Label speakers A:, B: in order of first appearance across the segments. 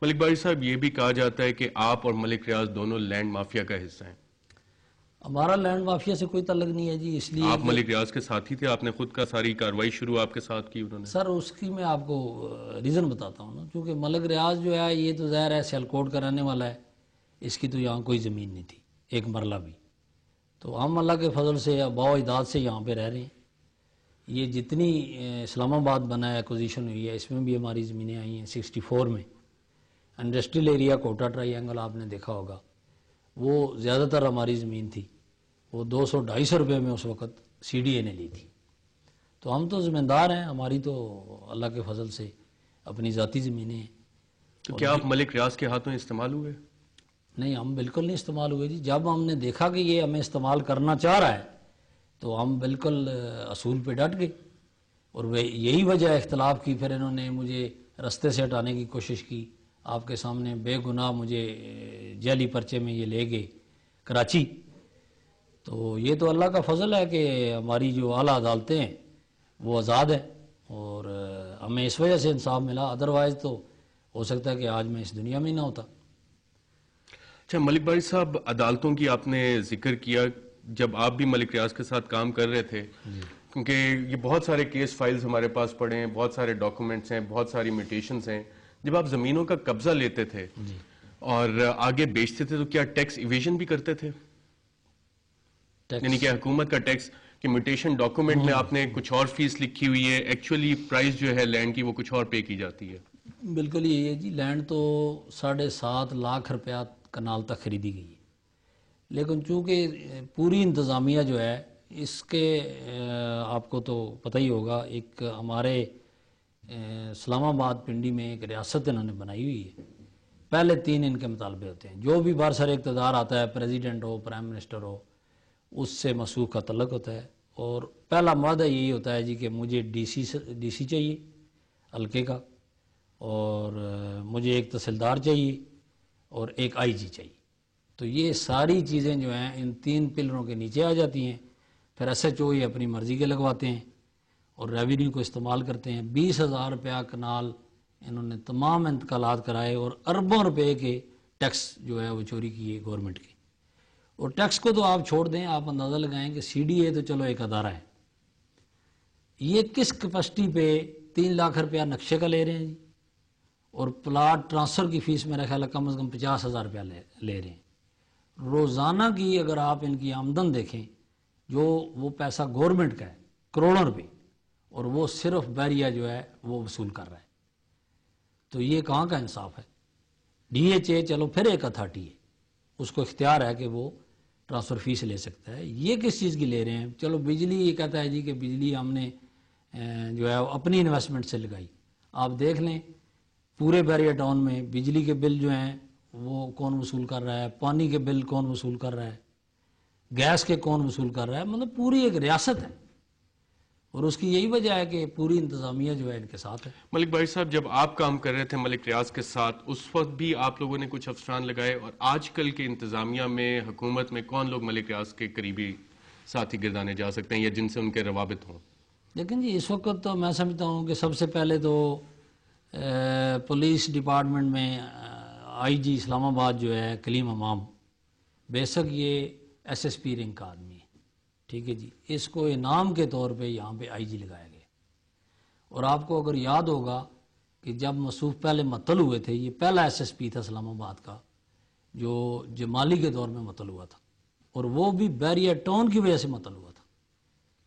A: ملک باری صاحب، یہ بھی کہا جاتا ہے کہ آپ اور ملک ریاض دونوں لینڈ مافیا کا حصہ ہیں۔
B: ہمارا لینڈ مافیا سے کوئی تعلق نہیں ہے جی، اس لیے
A: آپ ملک ریاض کے ساتھی تھے، آپ نے خود کا ساری کارروائی شروع آپ کے ساتھ کی انہوں نے؟
B: سر اس کی میں آپ کو ریزن بتاتا ہوں نا، کیونکہ ملک ریاض جو ہے یہ تو ظاہر ہے سیالکوٹ کا رہنے والا ہے، اس کی تو یہاں کوئی زمین نہیں تھی ایک مرلہ بھی، تو ہم اللہ کے فضل سے یا باو اجداد سے یہاں پہ رہ رہے ہیں۔ یہ جتنی اسلام آباد بنا ہے ایکوزیشن ہوئی ہے، اس میں بھی ہماری زمینیں آئی ہیں 64 میں۔ Industrial area Kota triangle آپ نے دیکھا ہوگا، وہ زیادہ تر ہماری زمین تھی، وہ 200-250 روپے میں اس وقت سی ڈی اے نے لی تھی۔ تو ہم تو زمیندار ہیں، ہماری تو اللہ کے فضل سے اپنی ذاتی زمینیں ہیں۔
A: تو کیا آپ ملک ریاض کے ہاتھوں استعمال ہوئے؟
B: نہیں، ہم بالکل نہیں استعمال ہوئے جی۔ جب ہم نے دیکھا کہ یہ ہمیں استعمال کرنا چاہ رہا ہے تو ہم بالکل اصول پہ ڈٹ گئے، اور یہی وجہ اختلاف کی۔ پھر انہوں نے مجھے رستے سے ہٹانے کی کوشش کی، آپ کے سامنے بے گناہ مجھے جعلی پرچے میں یہ لے گئے کراچی۔ تو یہ تو اللہ کا فضل ہے کہ ہماری جو اعلیٰ عدالتیں ہیں وہ آزاد ہیں، اور ہمیں اس وجہ سے انصاف ملا، ادروائز تو ہو سکتا ہے کہ آج میں اس دنیا میں ہی نہ ہوتا۔
A: اچھا ملک باری صاحب، عدالتوں کی آپ نے ذکر کیا، جب آپ بھی ملک ریاض کے ساتھ کام کر رہے تھے، کیونکہ یہ بہت سارے کیس فائلز ہمارے پاس پڑے ہیں، بہت سارے ڈاکومنٹس ہیں، بہت ساری میٹیشنز ہیں، جب آپ زمینوں کا قبضہ لیتے تھے اور آگے بیچتے تھے تو کیا ٹیکس ایویژن بھی کرتے تھے؟ یعنی کہ حکومت کا ٹیکس کہ میٹیشن ڈاکومنٹ میں آپ نے کچھ اور فیس لکھی ہوئی ہے، ایکچولی پرائز جو ہے لینڈ کی وہ کچھ اور پے کی جاتی ہے؟
B: بالکل یہی ہے جی، لینڈ تو 7.5 لاکھ روپیہ کنال تک خریدی گئی ہے، لیکن چونکہ پوری انتظامیہ جو ہے اس کے آپ کو تو پتہ ہی ہوگا، ایک ہمارے اسلام آباد پنڈی میں ایک ریاست انہوں نے بنائی ہوئی ہے، پہلے 3 ان کے مطالبے ہوتے ہیں، جو بھی برسر اقتدار آتا ہے، پریزیڈنٹ ہو، پرائم منسٹر ہو، اس سے مسوخ کا تعلق ہوتا ہے، اور پہلا معاہدہ یہی ہوتا ہے جی کہ مجھے ڈی سی چاہیے حلقے کا، اور مجھے ایک تحصیلدار چاہیے، اور ایک آئی جی چاہیے۔ تو یہ ساری چیزیں جو ہیں ان 3 پلروں کے نیچے آ جاتی ہیں۔ پھر ایس ایچ او یہ اپنی مرضی کے لگواتے ہیں اور ریونیو کو استعمال کرتے ہیں۔ 20,000 روپیہ کنال انہوں نے تمام انتقالات کرائے، اور اربوں روپے کے ٹیکس جو ہے وہ چوری کیے گورنمنٹ کے۔ اور ٹیکس کو تو آپ چھوڑ دیں، آپ اندازہ لگائیں کہ سی ڈی اے تو چلو ایک ادارہ ہے، یہ کس کیپیسٹی پہ 3 لاکھ روپیہ نقشے کا لے رہے ہیں جی، اور پلاٹ ٹرانسفر کی فیس میرا خیال ہے کم از کم 50,000 روپیہ لے رہے ہیں۔ روزانہ کی اگر آپ ان کی آمدن دیکھیں، جو وہ پیسہ گورنمنٹ کا ہے کروڑوں روپے، اور وہ صرف بیریا جو ہے وہ وصول کر رہا ہے، تو یہ کہاں کا انصاف ہے؟ ڈی ایچ اے چلو پھر ایک اتھارٹی ہے، اس کو اختیار ہے کہ وہ ٹرانسفر فیس لے سکتا ہے، یہ کس چیز کی لے رہے ہیں؟ چلو بجلی یہ کہتا ہے جی کہ بجلی ہم نے جو ہے اپنی انویسٹمنٹ سے لگائی۔ آپ دیکھ لیں پورے بیریا ٹاؤن میں بجلی کے بل جو ہیں وہ کون وصول کر رہا ہے، پانی کے بل کون وصول کر رہا ہے، گیس کے کون وصول کر رہا ہے، مطلب پوری ایک ریاست ہے، اور اس کی یہی وجہ ہے کہ پوری انتظامیہ جو ہے ان کے ساتھ ہے۔
A: ملک باری صاحب، جب آپ کام کر رہے تھے ملک ریاض کے ساتھ، اس وقت بھی آپ لوگوں نے کچھ افسران لگائے، اور آج کل کے انتظامیہ میں، حکومت میں کون لوگ ملک ریاض کے قریبی ساتھی گردانے جا سکتے ہیں یا جن سے ان کے روابط ہوں؟
B: لیکن جی اس وقت تو میں سمجھتا ہوں کہ سب سے پہلے تو پولیس ڈپارٹمنٹ میں آئی جی اسلام آباد جو ہے کلیم امام، بے شک یہ ایس ایس پی رنک کا آدمی ہے، ٹھیک ہے جی، اس کو انعام کے طور پہ یہاں پہ آئی جی لگایا گیا۔ اور آپ کو اگر یاد ہوگا کہ جب مسعود پہلے معطل ہوئے تھے، یہ پہلا ایس ایس پی تھا اسلام آباد کا جو جمالی کے دور میں معطل ہوا تھا، اور وہ بھی بیریا ٹاؤن کی وجہ سے معطل ہوا تھا،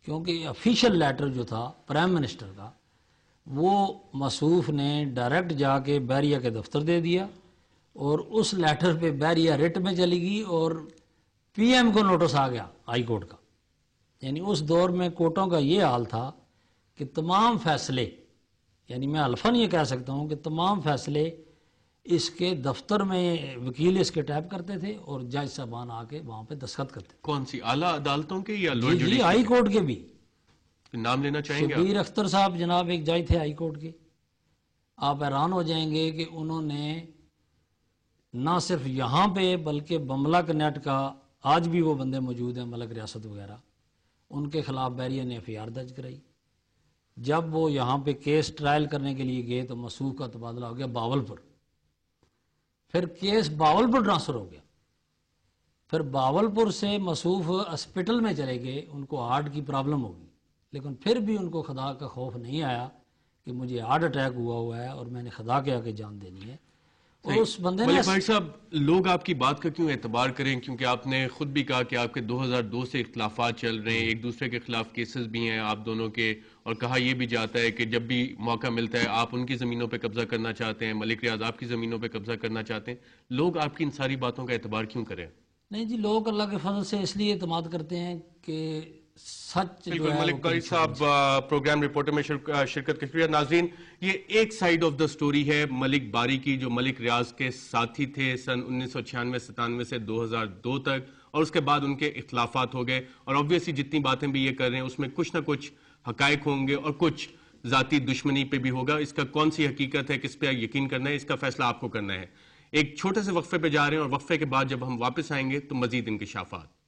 B: کیونکہ افیشل لیٹر جو تھا پرائم منسٹر کا وہ مسعود نے ڈائریکٹ جا کے بیریا کے دفتر دے دیا، اور اس لیٹر پہ بیریا رٹ میں چلی گئی، اور پی ایم کو نوٹس آ گیا ہائی کورٹ کا۔ یعنی اس دور میں کورٹوں کا یہ حال تھا کہ تمام فیصلے، یعنی میں الفاً یہ کہہ سکتا ہوں کہ تمام فیصلے اس کے دفتر میں وکیل اس کے ٹائپ کرتے تھے، اور جج صاحبان آ کے وہاں پہ دستخط کرتے تھے۔
A: کون سی، اعلیٰ عدالتوں کے یا لوور
B: جی
A: جوڈیشری؟
B: ہائی کورٹ کے بھی
A: نام لینا چاہیں گے آپ؟
B: شبیر اختر صاحب جناب ایک جج تھے ہائی کورٹ کے، آپ حیران ہو جائیں گے کہ انہوں نے نہ صرف یہاں پہ بلکہ بملا کنیٹ کا آج بھی وہ بندے موجود ہیں، ملک ریاست وغیرہ، ان کے خلاف بیریا نے ایف آئی آر درج کرائی۔ جب وہ یہاں پہ کیس ٹرائل کرنے کے لیے گئے تو مسعود کا تبادلہ ہو گیا باول پر، پھر کیس باولپور ٹرانسفر ہو گیا، پھر باولپور سے مصوف ہاسپٹل میں چلے گئے، ان کو ہارٹ کی پرابلم ہوگی، لیکن پھر بھی ان کو خدا کا خوف نہیں آیا کہ مجھے ہارٹ اٹیک ہوا ہے اور میں نے خدا کے آگے جان دینی ہے. اور اس بندے نے
A: ملک بھائی صاحب، لوگ آپ کی بات کا کیوں اعتبار کریں؟ کیونکہ آپ نے خود بھی کہا کہ آپ کے 2002 سے اختلافات چل رہے ہیں، ایک دوسرے کے خلاف کیسز بھی ہیں آپ دونوں کے، اور کہا یہ بھی جاتا ہے کہ جب بھی موقع ملتا ہے آپ ان کی زمینوں پہ قبضہ کرنا چاہتے ہیں، ملک ریاض آپ کی زمینوں پہ قبضہ کرنا چاہتے ہیں. لوگ آپ کی ان ساری باتوں کا اعتبار کیوں کریں؟
B: نہیں جی، لوگ اللہ کے فضل سے اس لیے اعتماد کرتے ہیں کہ سچ جو
A: بالکل.
B: ہے
A: ملک
B: وہ
A: بھائی
B: کبھی
A: صاحب پروگرام رپورٹر میں شرکت کے شکریہ. ناظرین، یہ ایک سائیڈ آف دا سٹوری ہے ملک باری کی، جو ملک ریاض کے ساتھی تھے سن 1996-97 سے 2002 تک، اور اس کے بعد ان کے اختلافات ہو گئے، اور obviously جتنی باتیں بھی یہ کر رہے ہیں اس میں کچھ نہ کچھ حقائق ہوں گے اور کچھ ذاتی دشمنی پہ بھی ہوگا. اس کا کون سی حقیقت ہے، کس پہ یقین کرنا ہے، اس کا فیصلہ آپ کو کرنا ہے. ایک چھوٹے سے وقفے پہ جا رہے ہیں، اور وقفے کے بعد جب ہم واپس آئیں گے تو مزید انکشافات.